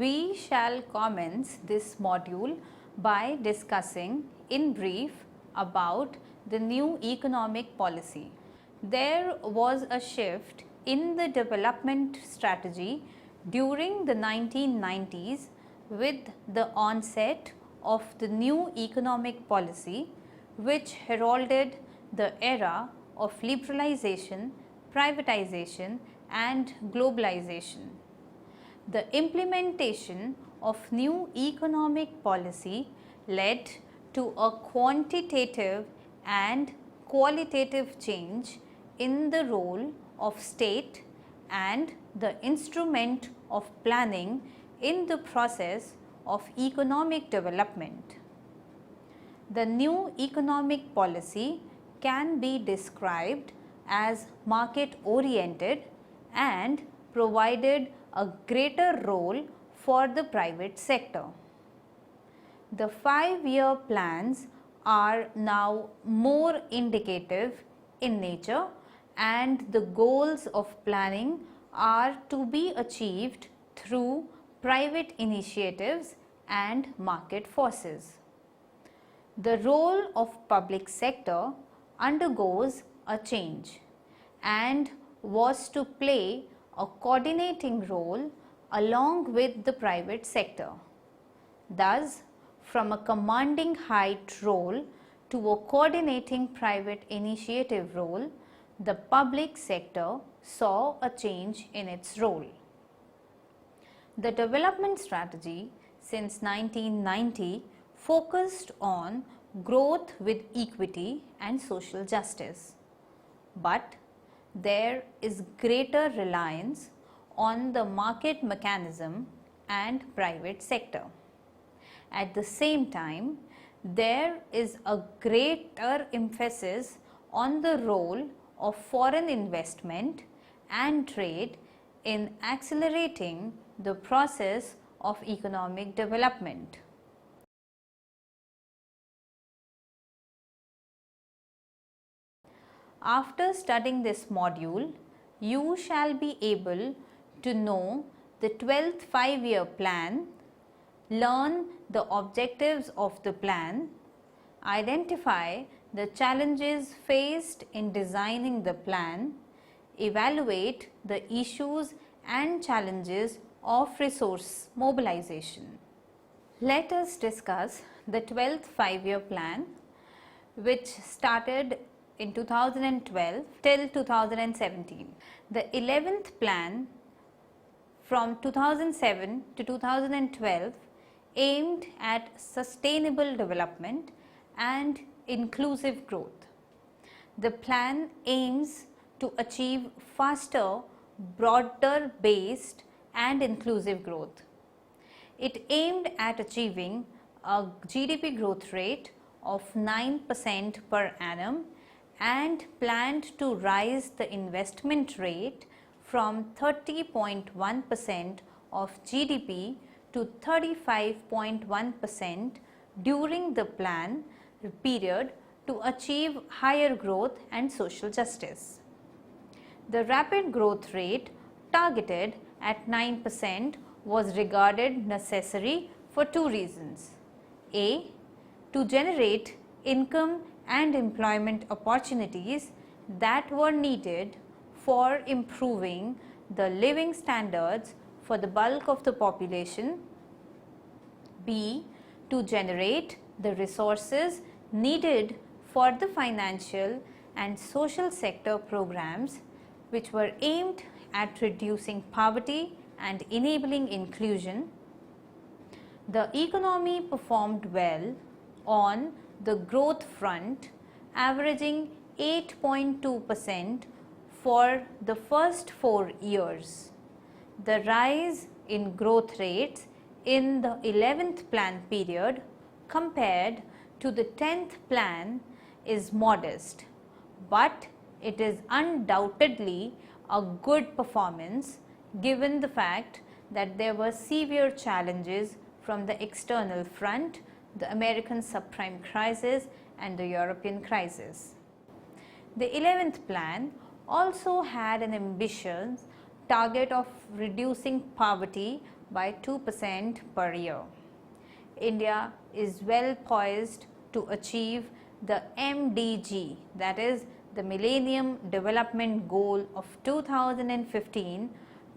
We shall commence this module by discussing in brief about the new economic policy. There was a shift in the development strategy during the 1990s with the onset of the new economic policy, which heralded the era of liberalization, privatization and globalization. The implementation of new economic policy led to a quantitative and qualitative change in the role of state and the instrument of planning in the process of economic development. The new economic policy can be described as market oriented and provided a greater role for the private sector. The 5-year plans are now more indicative in nature and the goals of planning are to be achieved through private initiatives and market forces. The role of public sector undergoes a change and was to play a coordinating role along with the private sector. Thus, from a commanding height role to a coordinating private initiative role, the public sector saw a change in its role. The development strategy since 1990 focused on growth with equity and social justice, but there is greater reliance on the market mechanism and private sector. At the same time, there is a greater emphasis on the role of foreign investment and trade in accelerating the process of economic development. After studying this module, you shall be able to know the 12th 5-year plan, learn the objectives of the plan, identify the challenges faced in designing the plan, evaluate the issues and challenges of resource mobilization. Let us discuss the 12th 5-year plan, which started in 2012 till 2017. The 11th plan from 2007 to 2012 aimed at sustainable development and inclusive growth. The plan aims to achieve faster, broader based and inclusive growth. It aimed at achieving a GDP growth rate of 9% per annum and planned to rise the investment rate from 30.1% of GDP to 35.1% during the plan period to achieve higher growth and social justice. The rapid growth rate targeted at 9% was regarded necessary for two reasons. A. To generate income and employment opportunities that were needed for improving the living standards for the bulk of the population. B. To generate the resources needed for the financial and social sector programs which were aimed at reducing poverty and enabling inclusion. The economy performed well on the growth front, averaging 8.2% for the first 4 years. The rise in growth rates in the 11th plan period compared to the 10th plan is modest, but it is undoubtedly a good performance given the fact that there were severe challenges from the external front, the American subprime crisis and the European crisis. The 11th plan also had an ambitious target of reducing poverty by 2% per year. India is well poised to achieve the MDG, that is the Millennium Development Goal of 2015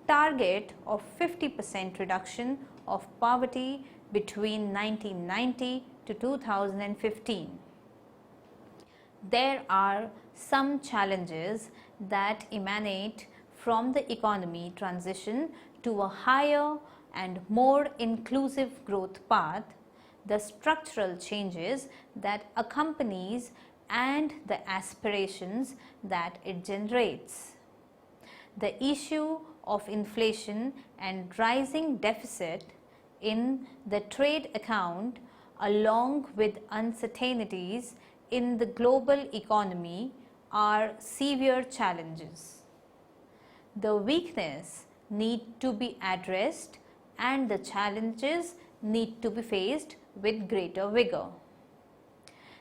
target of 50% reduction of poverty between 1990 to 2015. There are some challenges that emanate from the economy transition to a higher and more inclusive growth path, the structural changes that accompanies and the aspirations that it generates. The issue of inflation and rising deficit in the trade account, along with uncertainties in the global economy, are severe challenges. The weakness need to be addressed and the challenges need to be faced with greater vigor.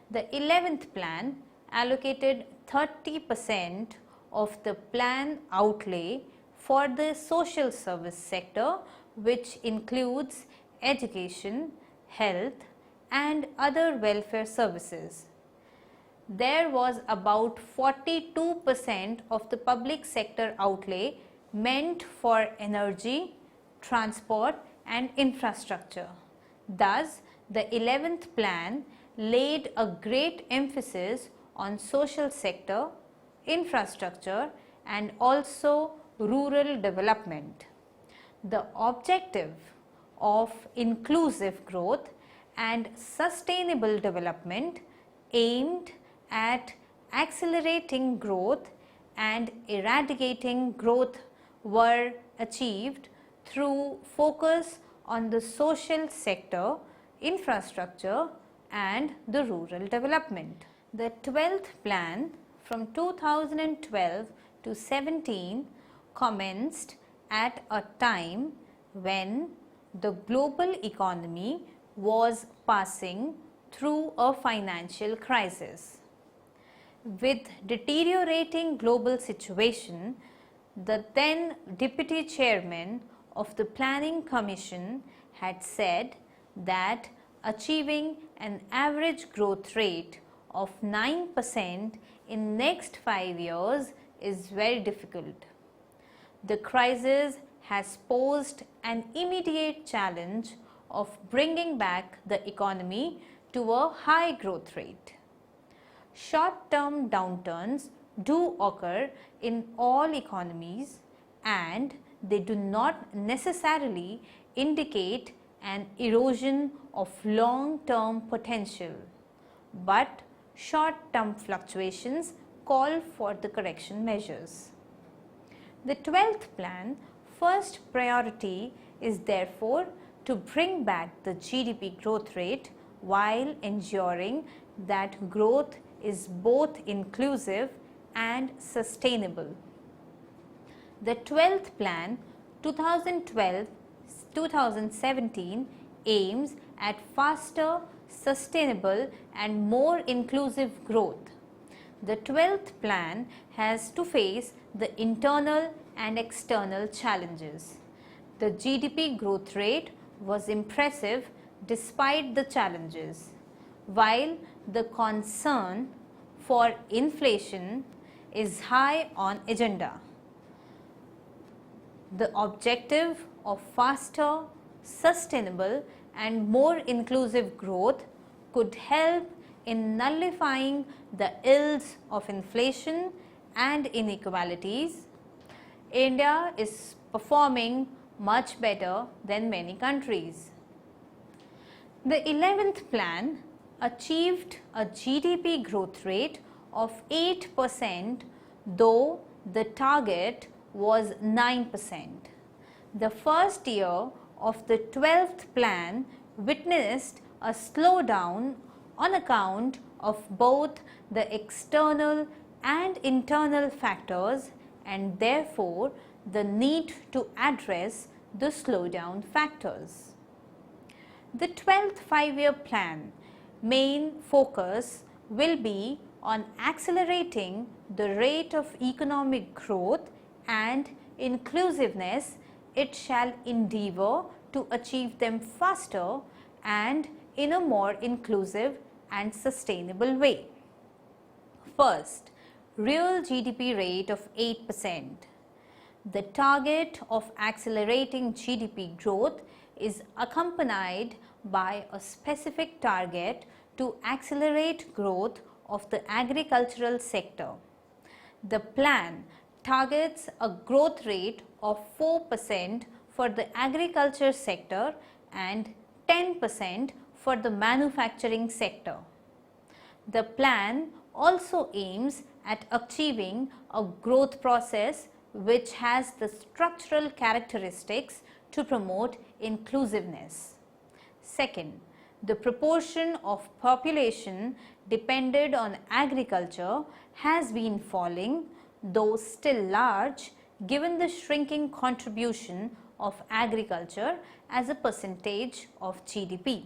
The 11th plan allocated 30% of the plan outlay for the social service sector, which includes education, health and other welfare services. There was about 42% of the public sector outlay meant for energy, transport and infrastructure. Thus, the 11th plan laid a great emphasis on social sector, infrastructure and also rural development. The objective of inclusive growth and sustainable development aimed at accelerating growth and eradicating growth were achieved through focus on the social sector, infrastructure and the rural development. The 12th plan from 2012 to 17 commenced at a time when the global economy was passing through a financial crisis. With deteriorating global situation, the then Deputy Chairman of the Planning Commission had said that achieving an average growth rate of 9% in next 5 years is very difficult. The crisis has posed an immediate challenge of bringing back the economy to a high growth rate. Short-term downturns do occur in all economies and they do not necessarily indicate an erosion of long-term potential, but short-term fluctuations call for the correction measures. The 12th plan first priority is therefore to bring back the GDP growth rate while ensuring that growth is both inclusive and sustainable. The 12th plan 2012-2017 aims at faster, sustainable and more inclusive growth. The 12th plan has to face the internal and external challenges. The GDP growth rate was impressive despite the challenges, while the concern for inflation is high on agenda. The objective of faster, sustainable and more inclusive growth could help in nullifying the ills of inflation and inequalities. India is performing much better than many countries. The 11th plan achieved a GDP growth rate of 8%, though the target was 9%. The first year of the 12th plan witnessed a slowdown on account of both the external and internal factors, and therefore the need to address the slowdown factors. The 12th five-year plan main focus will be on accelerating the rate of economic growth and inclusiveness. It shall endeavour to achieve them faster and in a more inclusive and sustainable way. First, real GDP rate of 8%. The target of accelerating GDP growth is accompanied by a specific target to accelerate growth of the agricultural sector. The plan targets a growth rate of 4% for the agriculture sector and 10% for the manufacturing sector. The plan also aims at achieving a growth process which has the structural characteristics to promote inclusiveness. Second, the proportion of population dependent on agriculture has been falling, though still large, given the shrinking contribution of agriculture as a percentage of GDP.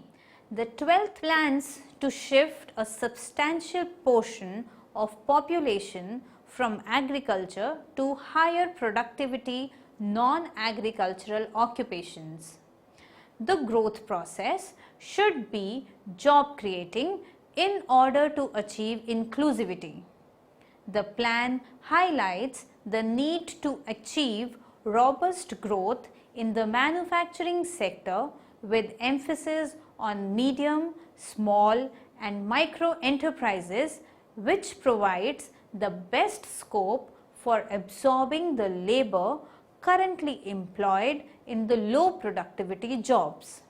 The 12th plans to shift a substantial portion of population from agriculture to higher productivity non-agricultural occupations. The growth process should be job creating in order to achieve inclusivity. The plan highlights the need to achieve robust growth in the manufacturing sector with emphasis on medium, small and micro enterprises, which provides the best scope for absorbing the labor currently employed in the low productivity jobs.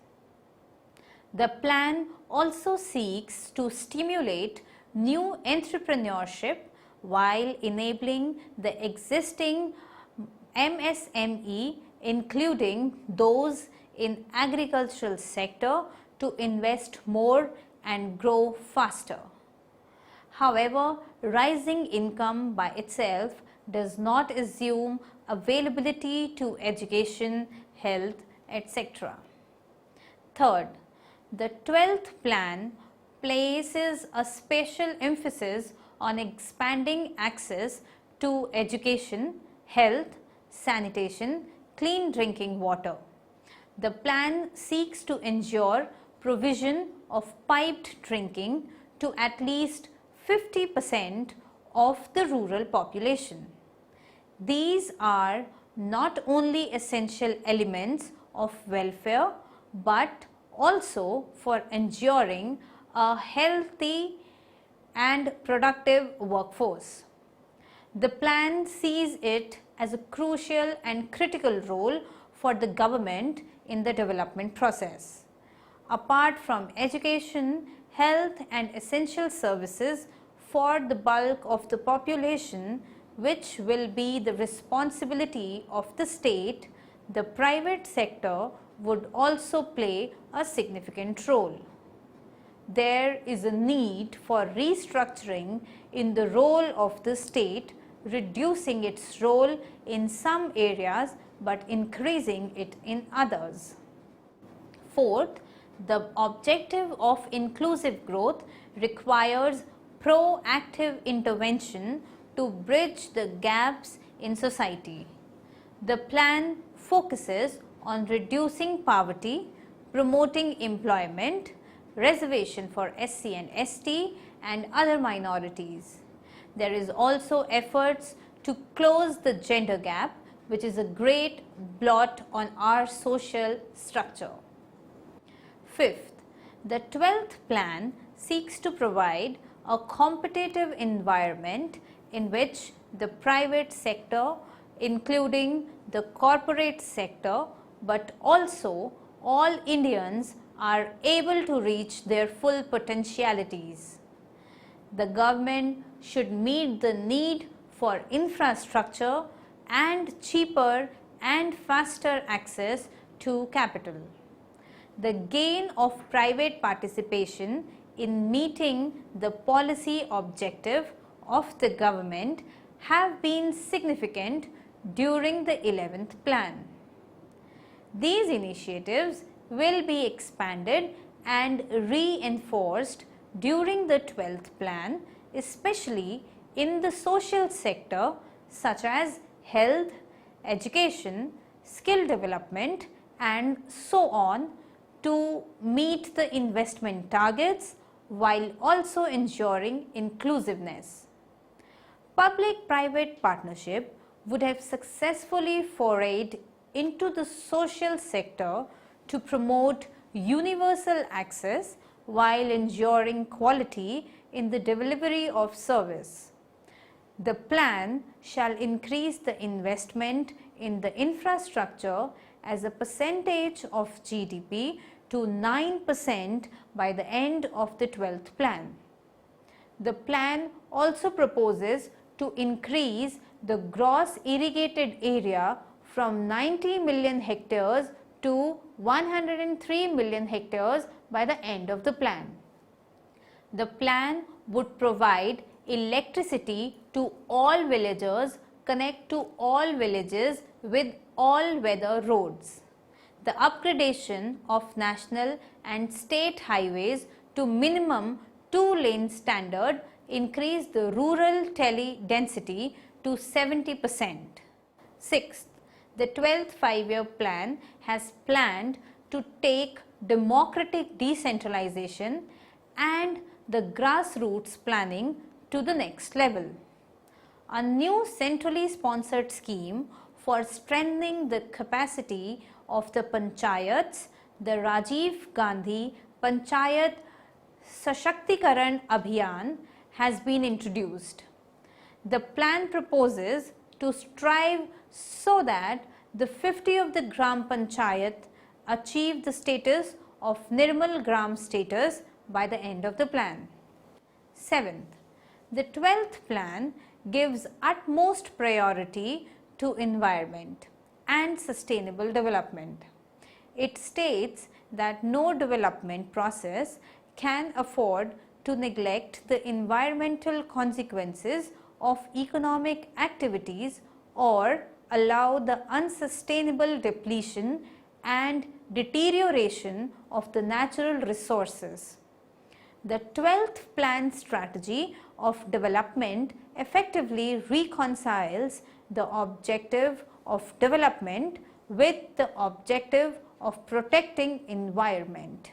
The plan also seeks to stimulate new entrepreneurship while enabling the existing MSME, including those in agricultural sector, to invest more and grow faster. However, rising income by itself does not assume availability to education, health, etc. Third, the 12th plan places a special emphasis on expanding access to education, health, sanitation, clean drinking water. The plan seeks to ensure provision of piped drinking to at least 50% of the rural population. These are not only essential elements of welfare but also for ensuring a healthy and productive workforce. The plan sees it as a crucial and critical role for the government in the development process. Apart from education, health and essential services for the bulk of the population, which will be the responsibility of the state, the private sector would also play a significant role. There is a need for restructuring in the role of the state, reducing its role in some areas but increasing it in others. Fourth, the objective of inclusive growth requires proactive intervention to bridge the gaps in society. The plan focuses on reducing poverty, promoting employment, reservation for SC and ST and other minorities. There is also efforts to close the gender gap, which is a great blot on our social structure. Fifth, the 12th plan seeks to provide a competitive environment in which the private sector, including the corporate sector, but also all Indians are able to reach their full potentialities. The government should meet the need for infrastructure and cheaper and faster access to capital. The gain of private participation in meeting the policy objective of the government have been significant during the 11th plan. These initiatives will be expanded and reinforced during the 12th plan, especially in the social sector such as health, education, skill development and so on to meet the investment targets while also ensuring inclusiveness. Public-private partnership would have successfully forayed into the social sector to promote universal access while ensuring quality in the delivery of service. The plan shall increase the investment in the infrastructure as a percentage of GDP to 9% by the end of the 12th plan. The plan also proposes to increase the gross irrigated area from 90 million hectares to 103 million hectares by the end of the plan. The plan would provide electricity to all villagers, connect to all villages with all-weather roads. The upgradation of national and state highways to minimum 2-lane standard increase the rural tele density to 70%. Sixth, the 12th five-year plan has planned to take democratic decentralization and the grassroots planning to the next level. A new centrally sponsored scheme for strengthening the capacity of the panchayats, the Rajiv Gandhi Panchayat Sashaktikaran Abhiyan, has been introduced. The plan proposes to strive so that the 50 of the Gram Panchayat achieve the status of Nirmal Gram status by the end of the plan. Seventh, the 12th plan gives utmost priority to environment and sustainable development. It states that no development process can afford to neglect the environmental consequences of economic activities or allow the unsustainable depletion and deterioration of the natural resources. The 12th plan strategy of development effectively reconciles the objective of development with the objective of protecting environment.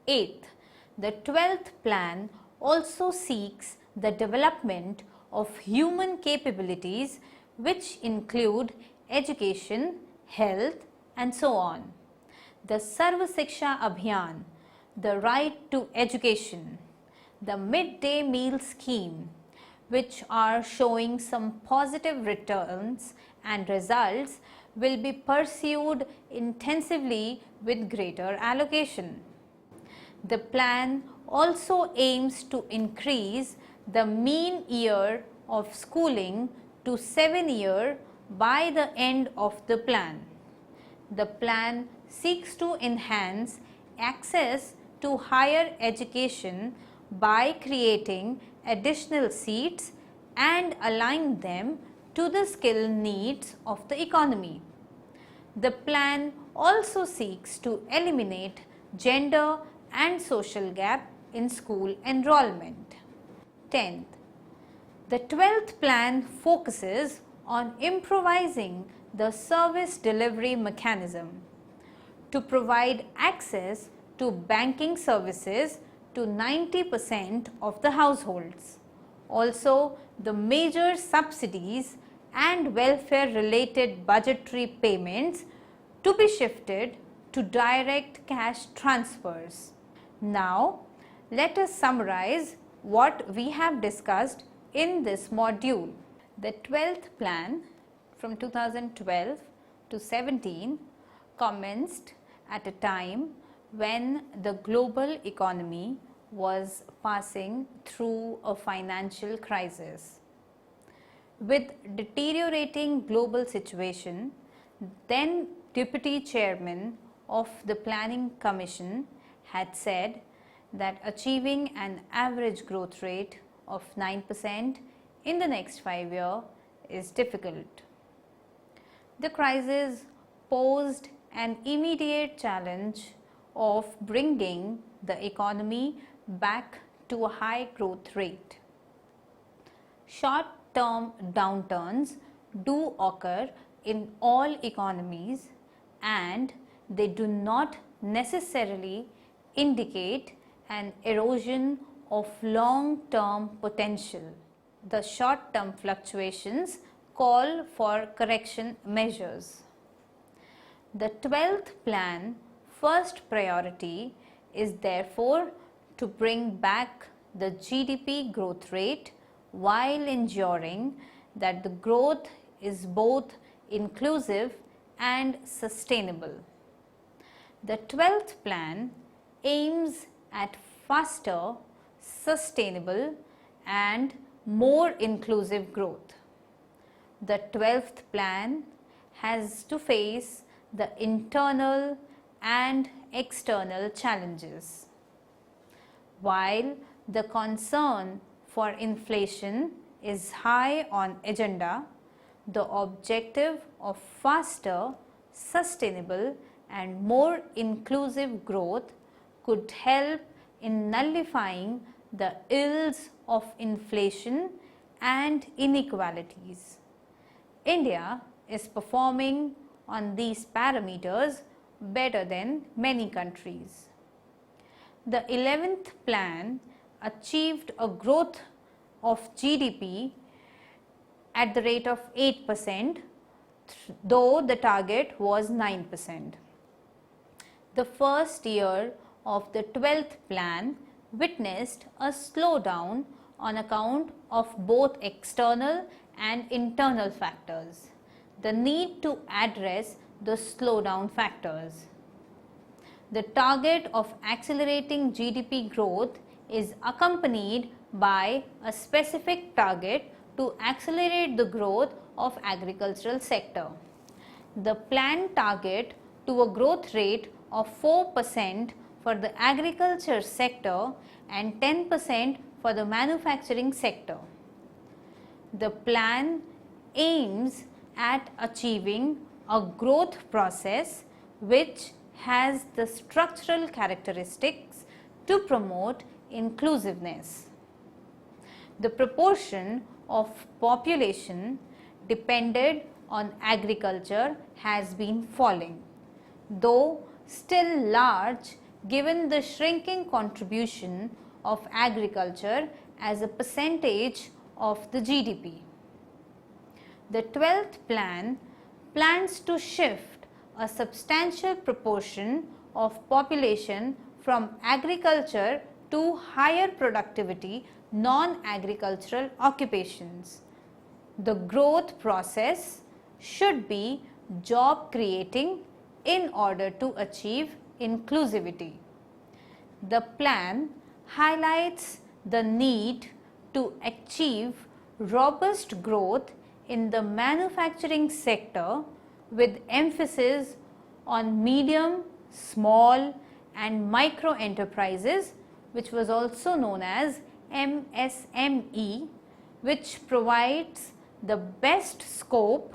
Eighth, the 12th plan also seeks the development of human capabilities which include education, health and so on. The Sarva Shiksha Abhiyan, the right to education, the midday meal scheme, which are showing some positive returns and results, will be pursued intensively with greater allocation. The plan also aims to increase the mean year of schooling to 7 years by the end of the plan. The plan seeks to enhance access to higher education by creating additional seats and align them to the skill needs of the economy. The plan also seeks to eliminate gender and social gap in school enrollment. 10th, the 12th plan focuses on improvising the service delivery mechanism to provide access to banking services to 90% of the households. Also, the major subsidies and welfare related budgetary payments to be shifted to direct cash transfers. Now, let us summarize what we have discussed in this module. The 12th plan from 2012 to 17 commenced at a time when the global economy was passing through a financial crisis. With deteriorating global situation, then Deputy Chairman of the Planning Commission had said that achieving an average growth rate of 9% in the next 5 years is difficult. The crisis posed an immediate challenge of bringing the economy back to a high growth rate. Short-term downturns do occur in all economies and they do not necessarily indicate an erosion of long-term potential. The short-term fluctuations call for correction measures. The 12th plan first priority is therefore to bring back the GDP growth rate while ensuring that the growth is both inclusive and sustainable. The 12th plan aims at faster, sustainable and more inclusive growth. The 12th plan has to face the internal and external challenges. While the concern for inflation is high on agenda, the objective of faster, sustainable and more inclusive growth could help in nullifying the ills of inflation and inequalities. India is performing on these parameters better than many countries. The 11th plan achieved a growth of GDP at the rate of 8%, though the target was 9%. The first year of the 12th plan witnessed a slowdown on account of both external and internal factors. The need to address the slowdown factors. The target of accelerating GDP growth is accompanied by a specific target to accelerate the growth of agricultural sector. The planned target to a growth rate of 4% for the agriculture sector and 10% for the manufacturing sector. The plan aims at achieving a growth process which has the structural characteristics to promote inclusiveness. The proportion of population dependent on agriculture has been falling, though still large given the shrinking contribution of agriculture as a percentage of the GDP. The 12th plan plans to shift a substantial proportion of population from agriculture to higher productivity non-agricultural occupations. The growth process should be job creating in order to achieve inclusivity. The plan highlights the need to achieve robust growth in the manufacturing sector with emphasis on medium, small and micro enterprises, which was also known as MSME, which provides the best scope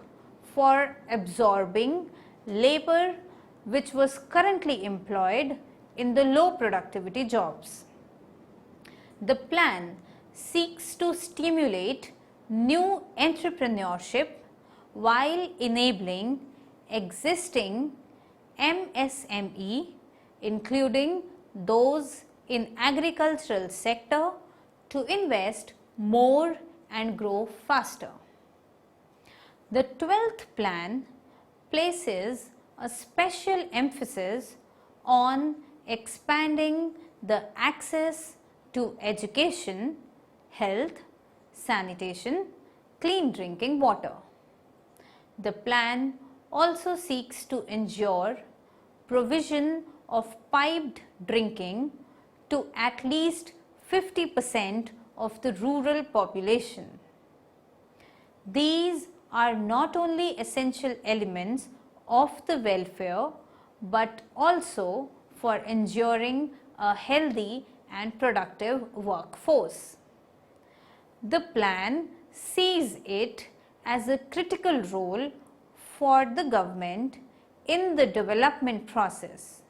for absorbing labor which was currently employed in the low productivity jobs. The plan seeks to stimulate new entrepreneurship while enabling existing MSME, including those in agricultural sector, to invest more and grow faster. The 12th plan places a special emphasis on expanding the access to education, health, sanitation, clean drinking water. The plan also seeks to ensure provision of piped drinking to at least 50% of the rural population. These are not only essential elements of the welfare but also for ensuring a healthy and productive workforce. The plan sees it as a critical role for the government in the development process.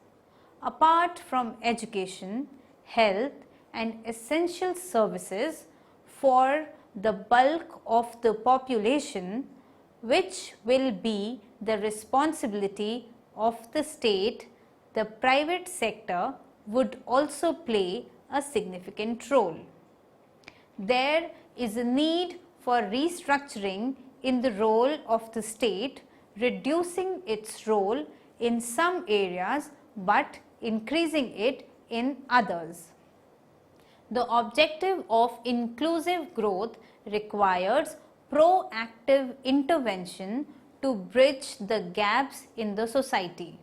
Apart from education, health and essential services for the bulk of the population, which will be the responsibility of the state, the private sector would also play a significant role. There is a need for restructuring in the role of the state, reducing its role in some areas but increasing it in others. The objective of inclusive growth requires proactive intervention to bridge the gaps in the society.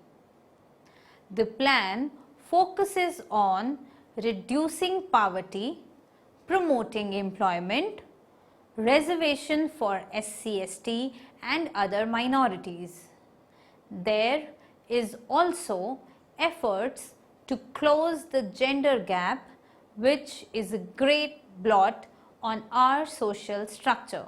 The plan focuses on reducing poverty, promoting employment, reservation for SC/ST and other minorities. There is also efforts to close the gender gap, which is a great blot on our social structure.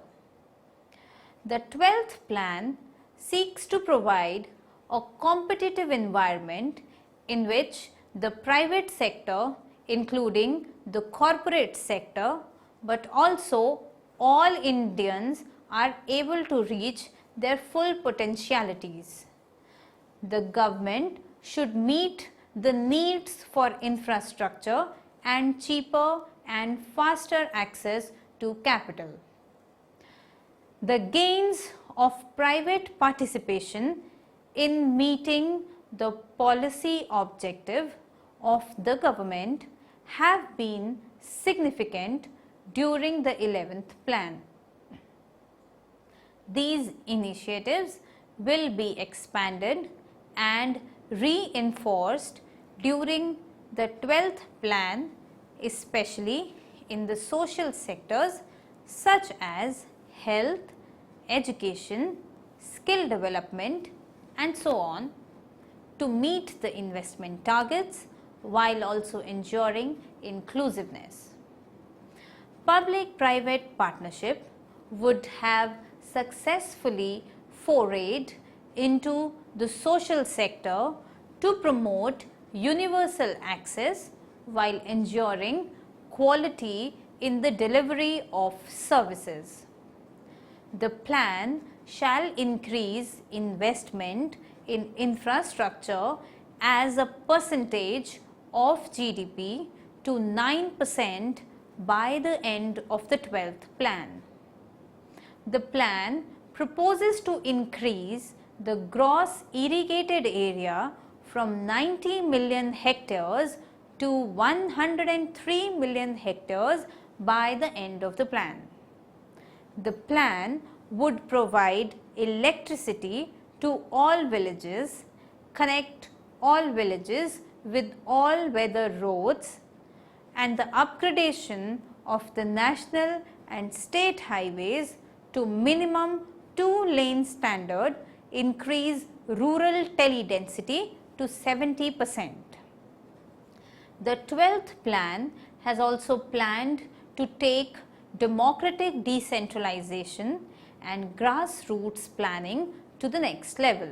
The 12th plan seeks to provide a competitive environment in which the private sector, including the corporate sector, but also all Indians are able to reach their full potentialities. The government should meet the needs for infrastructure and cheaper and faster access to capital. The gains of private participation in meeting the policy objective of the government have been significant during the 11th plan. These initiatives will be expanded and reinforced during the 12th plan, especially in the social sectors such as health, education, skill development and so on, to meet the investment targets while also ensuring inclusiveness. Public-private partnership would have successfully forayed into the social sector to promote universal access while ensuring quality in the delivery of services. The plan shall increase investment in infrastructure as a percentage of GDP to 9% by the end of the 12th plan. The plan proposes to increase the gross irrigated area from 90 million hectares to 103 million hectares by the end of the plan. The plan would provide electricity to all villages, connect all villages with all weather roads, and the upgradation of the national and state highways to minimum 2-lane standard increase rural tele-density to 70%. The 12th plan has also planned to take democratic decentralization and grassroots planning to the next level.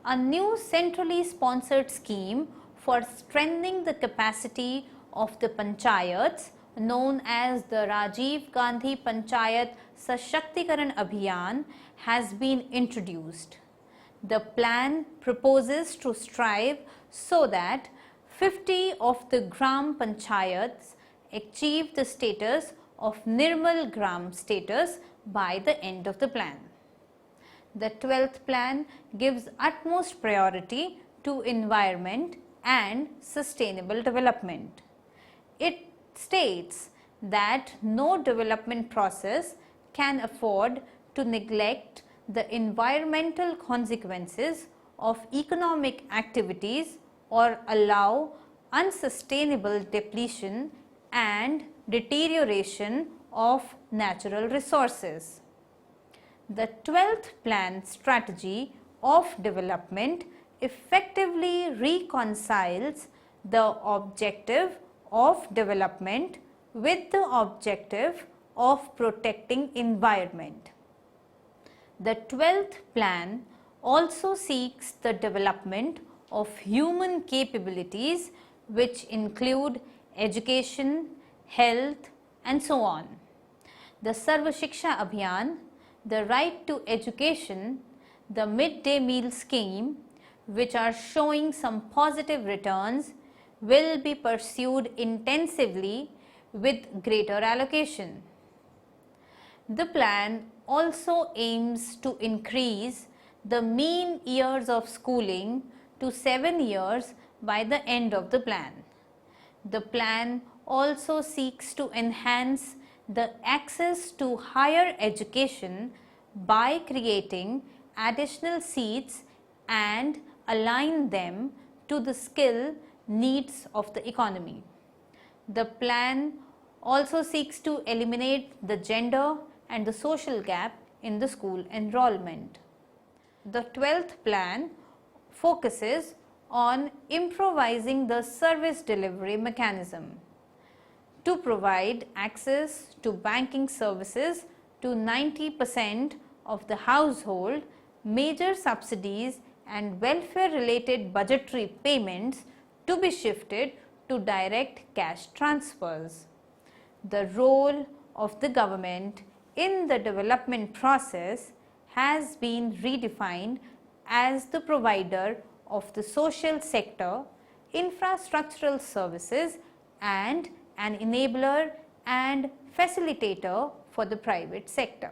A new centrally sponsored scheme for strengthening the capacity of the panchayats, known as the Rajiv Gandhi Panchayat Sashактikaran Abhiyan, has been introduced. The plan proposes to strive so that 50 of the Gram Panchayats achieve the status of Nirmal Gram status by the end of the plan. The 12th plan gives utmost priority to environment and sustainable development. It states that no development process can afford to neglect the environmental consequences of economic activities or allow unsustainable depletion and deterioration of natural resources. The 12th plan strategy of development effectively reconciles the objective of development with the objective of protecting environment. The 12th plan also seeks the development of human capabilities, which include education, health and so on. The Sarva Shiksha Abhiyan, the right to education, the midday meal scheme which are showing some positive returns will be pursued intensively with greater allocation. The plan also aims to increase the mean years of schooling to 7 years by the end of the plan. The plan also seeks to enhance the access to higher education by creating additional seats and align them to the skill needs of the economy. The plan also seeks to eliminate the gender and the social gap in the school enrollment. The 12th plan focuses on improvising the service delivery mechanism to provide access to banking services to 90% of the household. Major subsidies and welfare related budgetary payments to be shifted to direct cash transfers. The role of the government in the development process has been redefined as the provider of the social sector, infrastructural services, and an enabler and facilitator for the private sector.